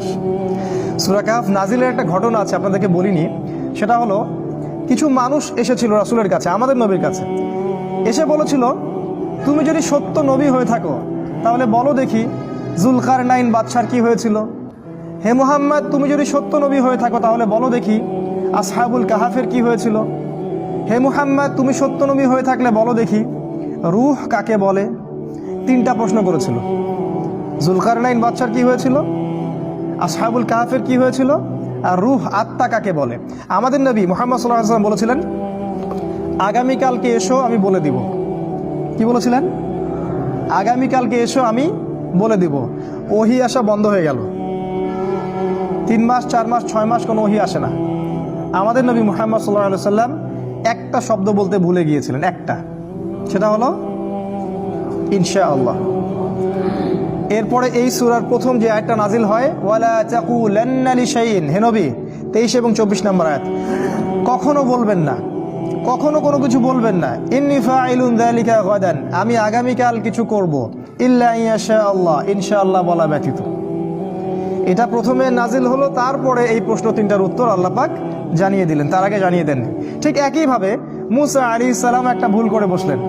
মানুষ। সূরা কাহফ নাজিলের একটা ঘটনা আছে, আপনাদেরকে বলিনি। সেটা হলো, কিছু মানুষ এসেছিল রাসূলের কাছে, আমাদের নবীর কাছে, এসে বলেছিল, তুমি যদি সত্য নবী হয়ে থাকো তাহলে বলো দেখি যুলকারনাইন বাদশার কি হয়েছিল। হে মুহাম্মদ, তুমি যদি সত্য নবী হয়ে থাকো তাহলে বলো দেখি আসহাবুল কাহাফের কি হয়েছিল। হে মুহাম্মদ, তুমি সত্য নবী হয়ে থাকলে বলো দেখি রূহ কাকে বলে। তিনটা প্রশ্ন করেছিল। যুলকারনাইন বাদশার কি হয়েছিল, আসহাবুল কাহাফের কি হয়েছিল, আর রূহ আত্মা কাকে বলে। আমাদের নবী মুহাম্মদ সাল্লাল্লাহু আলাইহি ওয়াসাল্লাম বলেছিলেন, আগামীকালকে এসো আমি বলে দিব। কি বলেছিলেন? আগামীকালকে এসো আমি বলে দিব। ওহী আসা বন্ধ হয়ে গেল। 3 মাস 4 মাস 6 মাস কোনো ওহী আসে না। আমাদের নবী মুহাম্মদ সাল্লাল্লাহু আলাইহি ওয়াসাল্লাম একটা শব্দ বলতে ভুলে গিয়েছিলেন, একটা, সেটা হলো ইনশাআল্লাহ। এরপরে এই সূরার প্রথম যে আয়াতটা নাজিল হয়, ওয়ালা তাকুলান্না লিশাইইন, হে নবী, 23 এবং 24 নম্বর আয়াত, কখনো বলবেন না, কখনো কোনো কিছু বলবেন না, ইন্নী ফাইলুন যালিকা গাদান, আমি আগামীকাল কিছু করব, ইল্লা ইনশাআল্লাহ, ইনশাআল্লাহ বলা ব্যতীত। এটা প্রথমে নাজিল হলো, তারপরে এই প্রশ্ন তিনটার উত্তর আল্লাহ পাক জানিয়ে দিলেন, তার আগে জানিয়ে দেননি। ঠিক একইভাবে মুসা আলাইহিস সালাম একটা ভুল করে বসলেন।